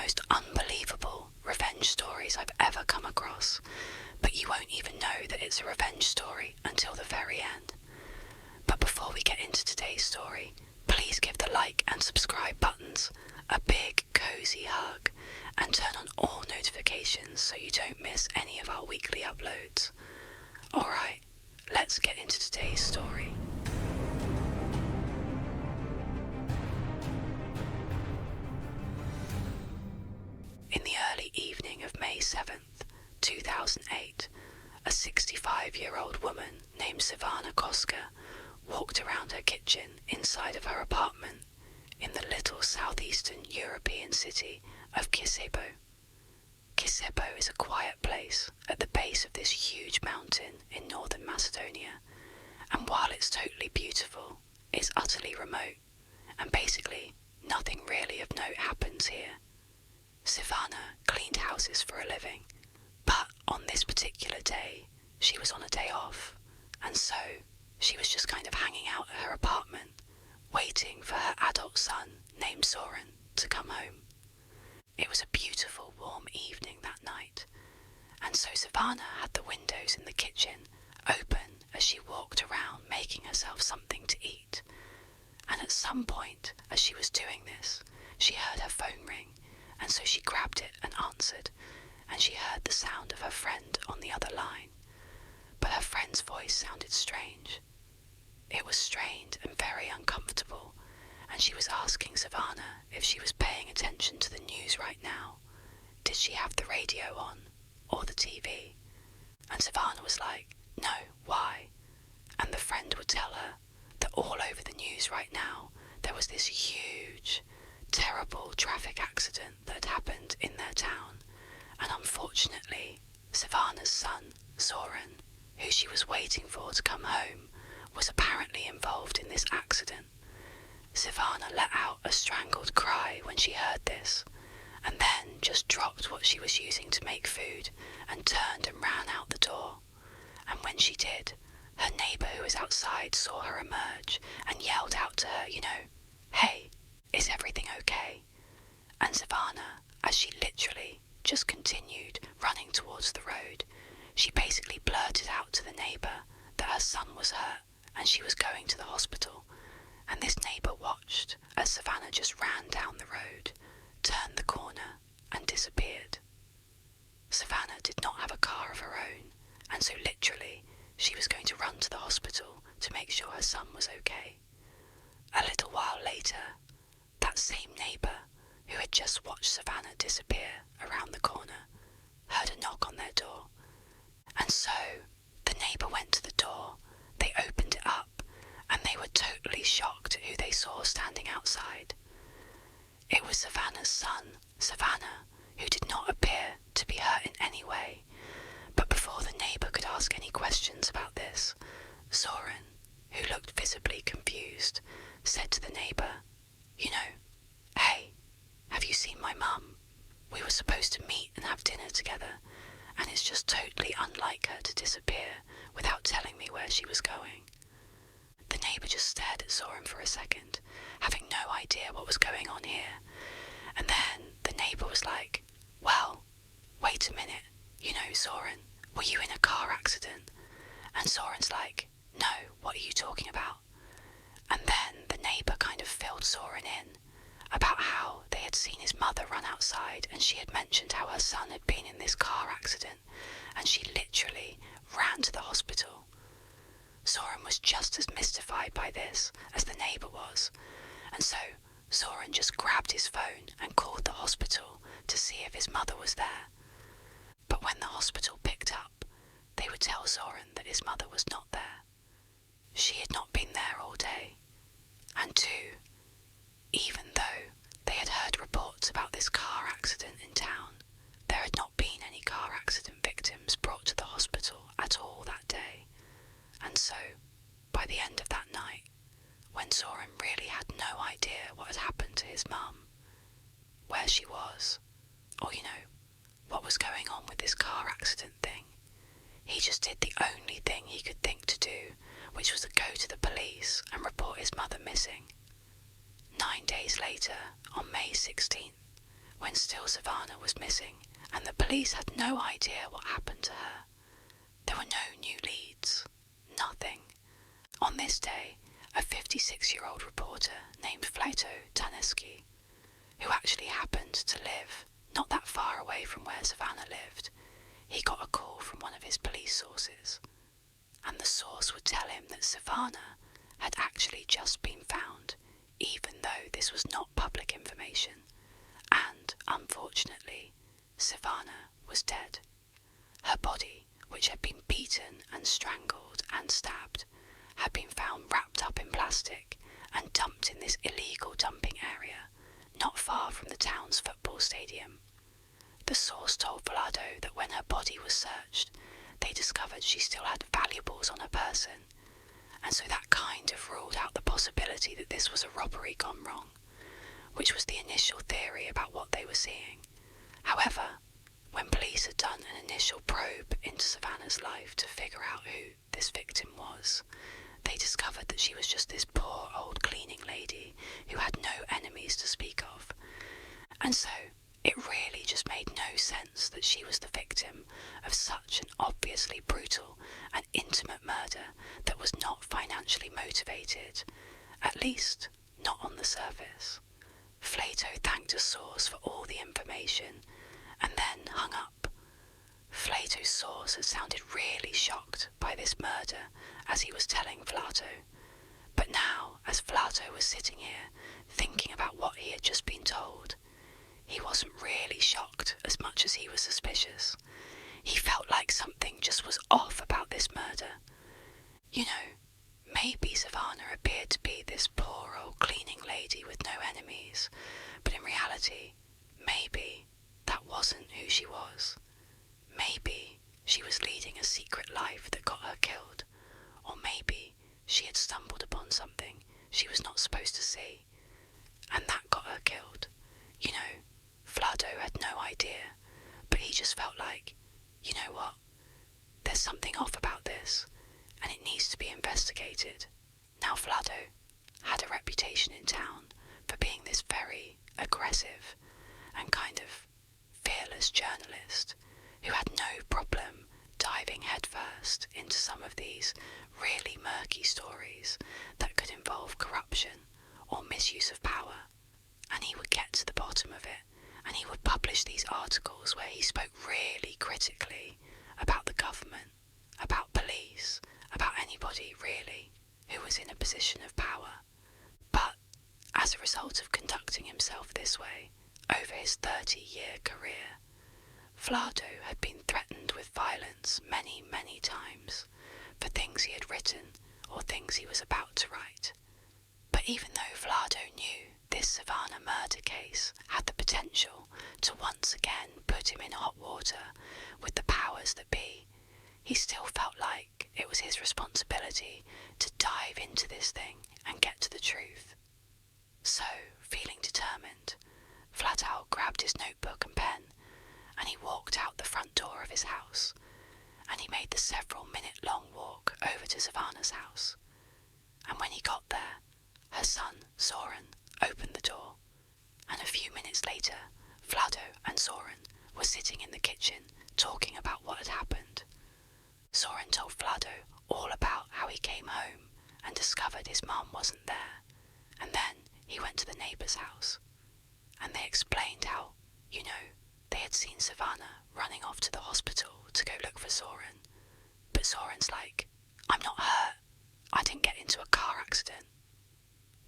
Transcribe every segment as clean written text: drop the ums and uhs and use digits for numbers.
most unbelievable revenge stories I've ever come across, but you won't even know that it's a revenge story until the very end. But before we get into today's story, please give the like and subscribe buttons a big cozy hug and turn on all notifications so you don't miss any of our weekly uploads. Alright, let's get into today's story. In the early evening of May 7th, 2008, a 65-year-old woman named Savana walked around her kitchen inside of her apartment in the little southeastern European city of Kisepo. Kisepo is a quiet place at the base of this huge mountain in northern Macedonia, and while it's totally beautiful, it's utterly remote, and basically nothing really of note happens here. Savana cleaned houses for a living, but on this particular day, she was on a day off, and so she was just kind of hanging out at her apartment, waiting for her adult son, named Soren, to come home. It was a beautiful, warm evening that night, and so Savana had the windows in the kitchen open as she walked around making herself something to eat. And at some point, as she was doing this, she heard her phone ring, and so she grabbed it and answered, and she heard the sound of her friend on the other line. But her friend's voice sounded strange. It was strained and very uncomfortable, and she was asking Savana if she was paying attention to the news right now. Did she have the radio on, or the TV? And Savana was like, no, why? And the friend would tell her that all over the news right now, there was this huge, terrible traffic accident that had happened in their town, and unfortunately, Savana's son, Soren, who she was waiting for to come home, was apparently involved in this accident. Savana let out a strangled cry when she heard this, and then just dropped what she was using to make food and turned and ran out the door. And when she did, her neighbour who was outside saw her emerge and yelled out to her, hey, is everything okay? And Savana, as she literally just continued running towards the road, she basically blurted out to the neighbour that her son was hurt and she was going to the hospital. And this neighbour watched as Savana just ran down the road, turned the corner and disappeared. Savana did not have a car of her own, and so literally she was going to run to the hospital to make sure her son was okay. A little while later, that same neighbour who had just watched Savana disappear around the corner heard a knock on their door, and so the neighbour went to the door. They opened it up, and they were totally shocked at who they saw standing outside. It was Savana's son, Savana, who did not appear to be hurt in any way. But before the neighbour could ask any questions about this, Soren, who looked visibly confused, said to the neighbour, hey, have you seen my mum? We were supposed to meet and have dinner together, and it's just totally unlike her to disappear without telling me where she was going. The neighbour just stared at Soren for a second, having no idea what was going on here. And then the neighbour was like, well, wait a minute, Soren, were you in a car accident? And Soren's like, no, what are you talking about? And then the neighbour kind of filled Soren in about how they had seen his mother run outside, and she had mentioned how her son had been in this car accident, and she literally ran to the hospital. Soren was just as mystified by this as the neighbour was, and so Soren just grabbed his phone and called the hospital to see if his mother was there. But when the hospital picked up, they would tell Soren that his mother was not there. She had not been there all day. And two, even though they had heard reports about this car accident in town, there had not been any car accident victims brought to the hospital at all that day. And so, by the end of that night, when Soren really had no idea what had happened to his mum, where she was, or what was going on with this car accident thing, he just did the only thing he could think to do, which was to go to the police and report his mother missing. 9 days later, on May 16th, when still Savana was missing and the police had no idea what happened to her. There were no new leads. Nothing. On this day, a 56-year-old reporter named Flato Taneski, who actually happened to live not that far away from where Savana lived, he got a call from one of his police sources, and the source would tell him that Savana had actually just been found, even though this was not public information, and, unfortunately, Savana was dead. Her body, which had been beaten and strangled and stabbed, had been found wrapped up in plastic and dumped in this illegal dumping area, not far from the town's football stadium. The source told Vlado that when her body was searched, they discovered she still had valuables on her person, and so that kind of ruled out the possibility that this was a robbery gone wrong, which was the initial theory about what they were seeing. However, when police had done an initial probe into Savannah's life to figure out who this victim was, they discovered that she was just this poor old cleaning lady who had no enemies to speak of. And so, it really just made no sense that she was the victim of such an obviously brutal and intimate murder that was not financially motivated, at least not on the surface. Flato thanked a source for all the information and then hung up. Flato's source had sounded really shocked by this murder as he was telling Vlato, but now, as Vlato was sitting here thinking about what he had just been told, he wasn't really shocked as much as he was suspicious. He felt like something just was off about this murder. You know, maybe Savannah appeared to be this poor old cleaning lady with no enemies, but in reality, maybe that wasn't who she was. Maybe she was leading a secret life that got her killed, or maybe she had stumbled upon something she was not supposed to see, and that got her killed. You know, Vlado had no idea, but he just felt like, you know what, there's something off about this, and it needs to be investigated. Now Vlado had a reputation in town for being this very aggressive and kind of fearless journalist who had no problem diving headfirst into some of these really murky stories that could involve corruption or misuse of power. And he would get to the bottom of it, and he would publish these articles where he spoke really critically about the government, about police, about anybody really who was in a position of power. But as a result of conducting himself this way over his 30-year career, Vlado had been threatened with violence many, many times for things he had written or things he was about to write. But even though Vlado knew this Savannah murder case had the potential to once again put him in hot water with the powers that be, he still felt like it was his responsibility to dive into this thing and get to the truth. So, feeling determined, Vlado grabbed his notebook and pen, and he walked out the front door of his house, and he made the several-minute-long walk over to Savannah's house. And when he got there, her son, Soren, opened the door, and a few minutes later, Vlado and Soren were sitting in the kitchen talking about what had happened. Soren told Vlado all about how he came home and discovered his mum wasn't there, and then he went to the neighbour's house, and they explained how, you know, they had seen Savannah running off to the hospital to go look for Soren, but Soren's like, I'm not hurt, I didn't get into a car accident.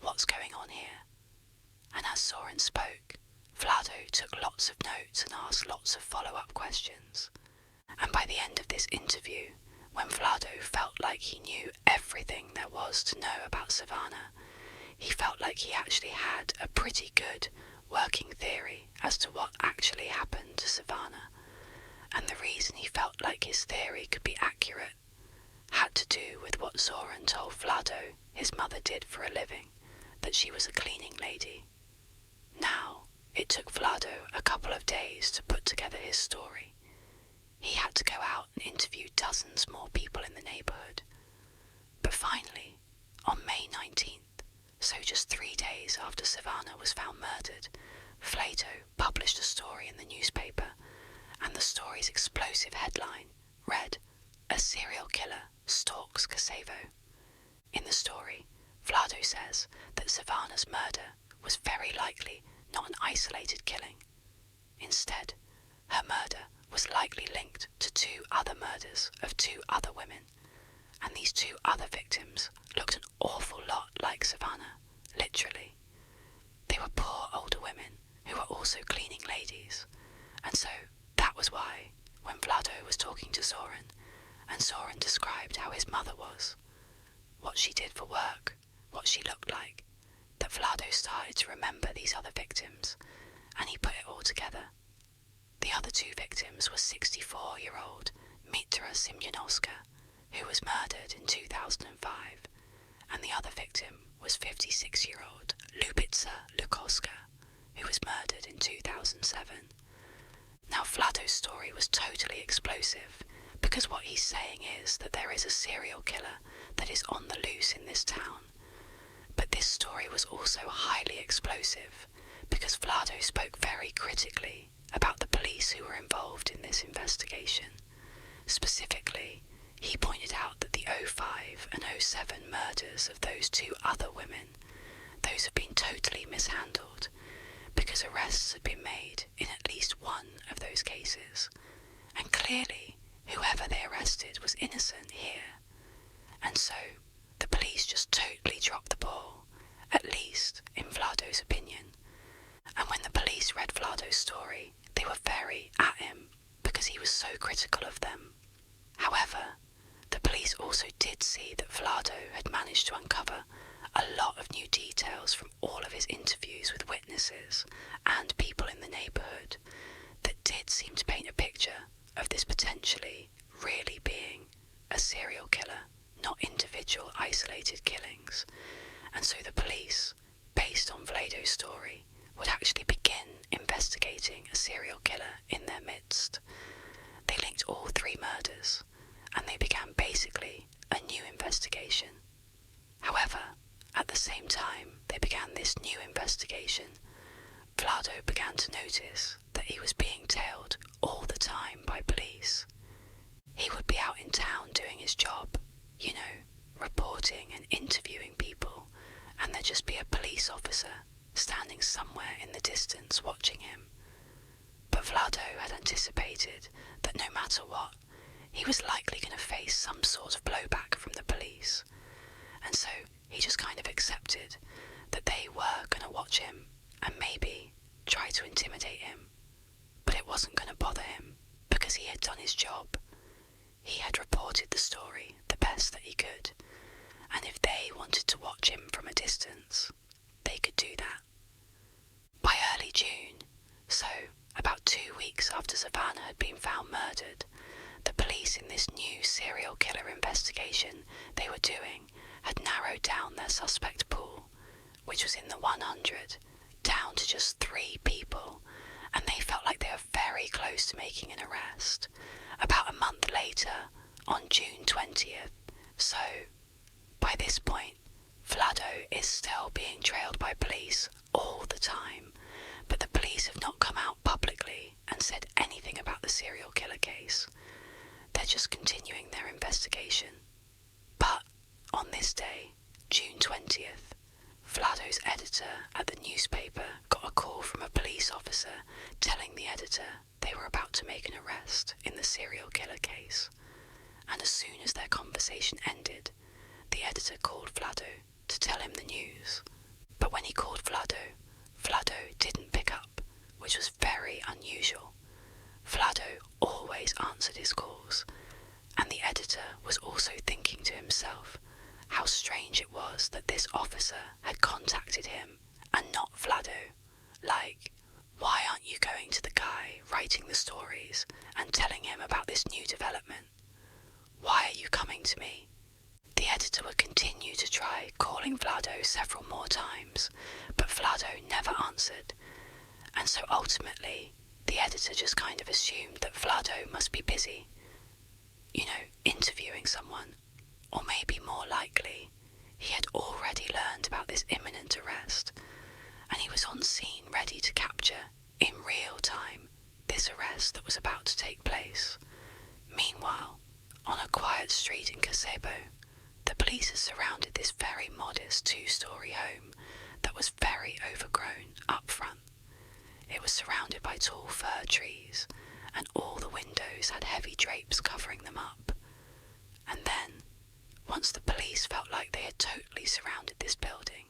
What's going on here? And as Soren spoke, Vlado took lots of notes and asked lots of follow-up questions. And by the end of this interview, when Vlado felt like he knew everything there was to know about Savannah, he felt like he actually had a pretty good working theory as to what actually happened to Savannah. And the reason he felt like his theory could be accurate had to do with what Soren told Vlado his mother did for a living, that she was a cleaning lady. Now, it took Vlado a couple of days to put together his story. He had to go out and interview dozens more people in the neighbourhood. But finally, on May 19th, so just 3 days after Savannah was found murdered, FLATO published a story in the newspaper, and the story's explosive headline read, "A serial killer stalks Kosovo." In the story, Vlado says that Savana's murder was very likely not an isolated killing. Instead, her murder was likely linked to 2 other murders of 2 other women, and these 2 other victims looked an awful lot like Savana, literally. They were poor older women who were also cleaning ladies, and so that was why, when Vlado was talking to Soren, and Soren described how his mother was, what she did for work, what she looked like, that Vlado started to remember these other victims, and he put it all together. The other 2 victims were 64-year-old Mitra Simjanowska, who was murdered in 2005, and the other victim was 56-year-old Lubitsa Lukowska, who was murdered in 2007. Now, Vlado's story was totally explosive, because what he's saying is that there is a serial killer that is on the loose in this town. But this story was also highly explosive, because Vlado spoke very critically about the police who were involved in this investigation. Specifically, he pointed out that the 05 and 07 murders of those 2 other women, those have been totally mishandled, because arrests had been made in at least one of those cases, and clearly whoever they arrested was innocent here, and so the police just totally dropped the ball, at least in Vlado's opinion. And when the police read Vlado's story, they were very at him because he was so critical of them. However, the police also did see that Vlado had managed to uncover a lot of new details from all of his interviews with witnesses and people in the neighbourhood that did seem to paint a picture of this potentially really being a serial killer, not individual isolated killings. And so the police, based on Vlado's story, would actually begin investigating a serial killer in their midst. They linked all 3 murders, and they began basically a new investigation. However, at the same time they began this new investigation, Vlado began to notice that he was being tailed all the time by police. He would be out in town doing his job, reporting and interviewing people, and there'd just be a police officer standing somewhere in the distance watching him. But Vlado had anticipated that no matter what, he was likely going to face some sort of blowback from the police, and so he just kind of accepted that they were going to watch him and maybe try to intimidate him. But it wasn't going to bother him, because he had done his job. He had reported the story the best that he could, and if they wanted to watch him from a distance, they could do that. By early June, so about 2 weeks after Savana had been found murdered, the police in this new serial killer investigation they were doing had narrowed down their suspect pool, which was in the 100, down to just 3 people, and they felt like they were very close to making an arrest. About a month later, on June 20th, so by this point, Vlado is still being trailed by police all the time, but the police have not come out publicly and said anything about the serial killer case. They're just continuing their investigation. But on this day, June 20th, Vlado's editor at the newspaper got a call from a police officer telling the editor they were about to make an arrest in the serial killer case. And as soon as their conversation ended, the editor called Vlado to tell him the news. But when he called Vlado, Vlado didn't pick up, which was very unusual. Vlado always answered his calls, and the editor was also thinking to himself how strange it was that this officer had contacted him and not Vlado. Like, why aren't you going to the guy writing the stories and telling him about this new development? Why are you coming to me? The editor would continue to try calling Vlado several more times, but Vlado never answered, and so ultimately the editor just kind of assumed that Vlado must be busy, interviewing someone, or maybe more likely, he had already learned about this imminent arrest, and he was on scene ready to capture, in real time, this arrest that was about to take place. Meanwhile, on a quiet street in Casebo, the police had surrounded this very modest 2-story home that was very overgrown up front. It was surrounded by tall fir trees, and all the windows had heavy drapes covering them up. And then, once the police felt like they had totally surrounded this building,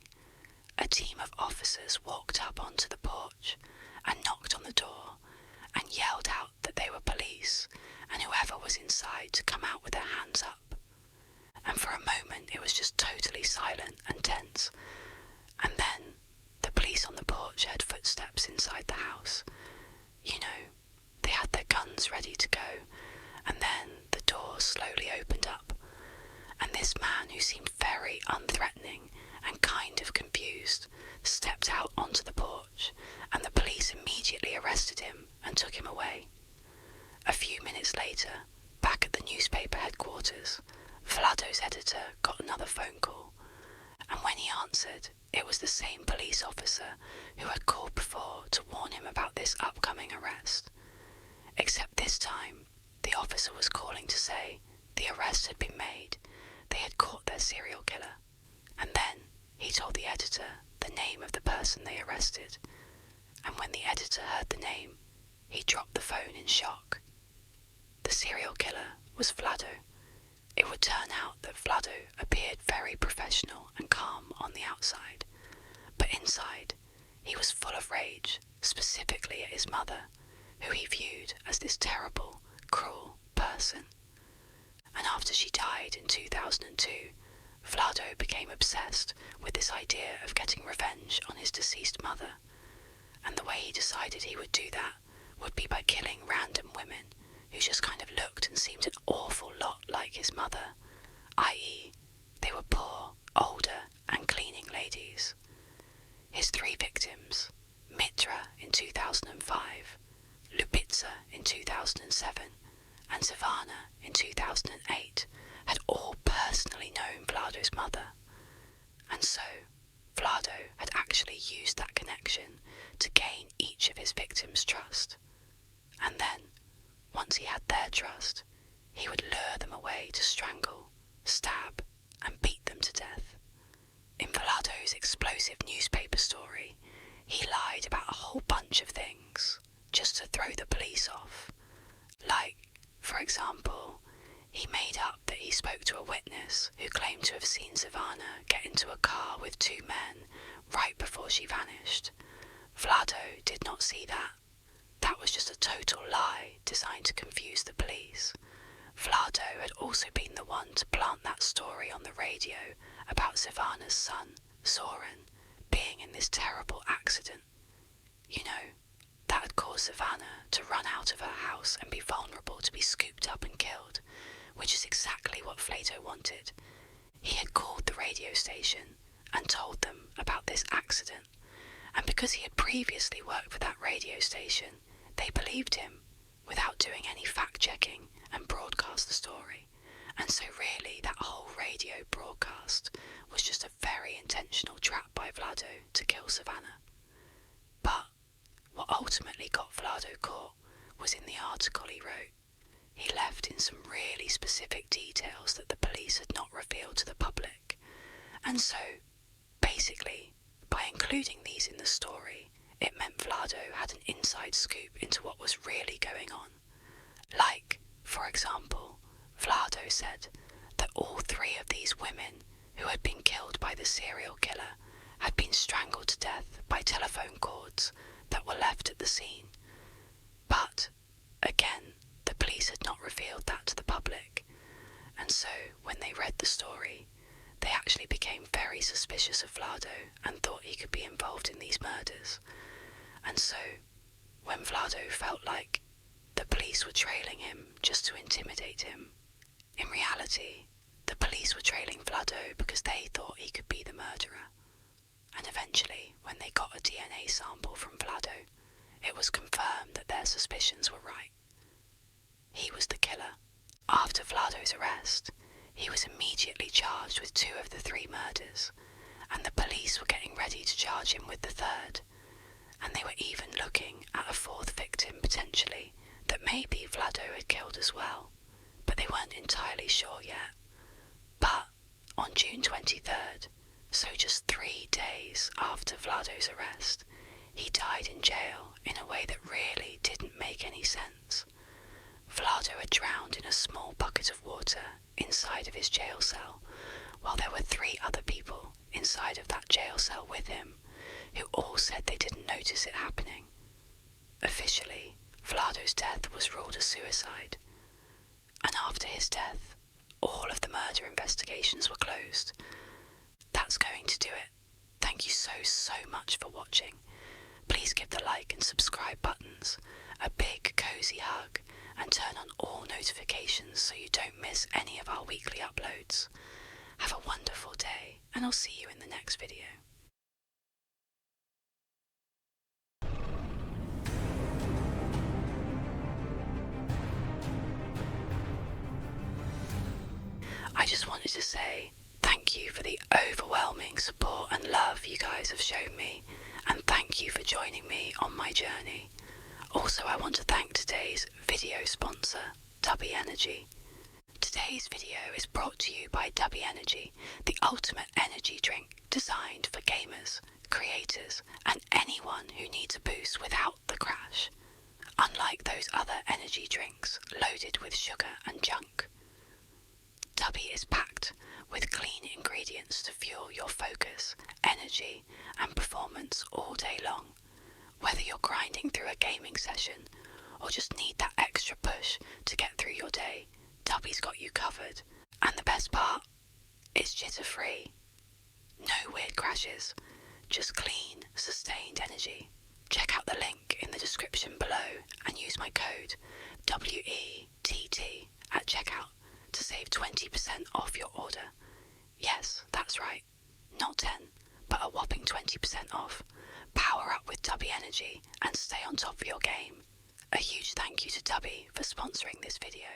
a team of officers walked up onto the porch and knocked on the door and yelled out that they were police and whoever was inside to come out with their hands up. And for a moment it was just totally silent and tense. And then the police on the porch heard footsteps inside the house. You know, they had their guns ready to go, and then the door slowly opened up, and this man, who seemed very unthreatening and kind of confused, stepped out onto the porch, and the police immediately arrested him and took him away. A few minutes later, back at the newspaper headquarters, Vlado's editor got another phone call, and when he answered, it was the same police officer who had called before to warn him about this upcoming arrest. Except this time, the officer was calling to say the arrest had been made, they had caught their serial killer, and then he told the editor the name of the person they arrested, and when the editor heard the name, he dropped the phone in shock. The serial killer was Vlado. It would turn out that Vlado appeared very professional and calm on the outside, but inside he was full of rage, specifically at his mother, who he viewed as this terrible, cruel person. And after she died in 2002, Vlado became obsessed with this idea of getting revenge on his deceased mother, and the way he decided he would do that would be by killing random women who just kind of looked and seemed an awful lot like his mother, i.e., they were poor, older, and cleaning ladies. His 3 victims, Mitra in 2005, Lubitsa in 2007, and Savana in 2008, had all personally known Vlado's mother. And so, Vlado had actually used that connection to gain each of his victims' trust. And then, once he had their trust, he would lure them away to strangle, stab, and beat them to death. In Vlado's explosive newspaper story, he lied about a whole bunch of things, just to throw the police off. Like, for example, he made up that he spoke to a witness who claimed to have seen Savana get into a car with 2 men right before she vanished. Vlado did not see that. That was just a total lie designed to confuse the police. Vlado had also been the one to plant that story on the radio about Savana's son, Soren, being in this terrible accident. You know, that had caused Savana to run out of her house and be vulnerable to be scooped up and killed, which is exactly what Vlado wanted. He had called the radio station and told them about this accident, and because he had previously worked for that radio station, they believed him without doing any fact-checking and broadcast the story. And so really that whole radio broadcast was just a very intentional trap by Vlado to kill Savana. But what ultimately got Vlado caught was in the article he wrote. He left in some really specific details that the police had not revealed to the public. And so, basically, by including these in the story, it meant Vlado had an inside scoop into what was really going on. Like, for example, Vlado said that all 3 of these women who had been killed by the serial killer had been strangled to death by telephone cords that were left at the scene. But, again, the police had not revealed that to the public, and so when they read the story, they actually became very suspicious of Vlado and thought he could be involved in these murders. And so, when Vlado felt like the police were trailing him just to intimidate him, in reality, the police were trailing Vlado because they thought he could be the murderer. And eventually, when they got a DNA sample from Vlado, it was confirmed that their suspicions were right. He was the killer. After Vlado's arrest, he was immediately charged with 2 of the 3 murders, and the police were getting ready to charge him with the third, and they were even looking at a fourth victim potentially that maybe Vlado had killed as well, but they weren't entirely sure yet. But on June 23rd, so just 3 days after Vlado's arrest, he died in jail in a way that really didn't make any sense. Vlado had drowned in a small bucket of water inside of his jail cell, while there were 3 other people inside of that jail cell with him, who all said they didn't notice it happening. Officially, Vlado's death was ruled a suicide, and after his death, all of the murder investigations were closed. That's going to do it. Thank you so much for watching. Please give the like and subscribe buttons a big cozy hug and turn on all notifications so you don't miss any of our weekly uploads. Have a wonderful day, and I'll see you in the next video. I just wanted to say thank you for the overwhelming support and love you guys have shown me, and thank you for joining me on my journey. Also, I want to thank today's video sponsor, Tubby Energy. Today's video is brought to you by Tubby Energy, the ultimate energy drink designed for gamers, creators, and anyone who needs a boost without the crash. Unlike those other energy drinks loaded with sugar and junk, Tubby is packed with clean ingredients to fuel your focus, energy, and performance all day long. Whether you're grinding through a gaming session or just need that extra push to get through your day, Tubby's got you covered. And the best part, it's jitter-free. No weird crashes, just clean, sustained energy. Check out the link in the description below and use my code WETT at checkout to save 20% off your order. Yes, that's right. Not 10, but a whopping 20% off. Power up with Tubby Energy and stay on top of your game. A huge thank you to Tubby for sponsoring this video.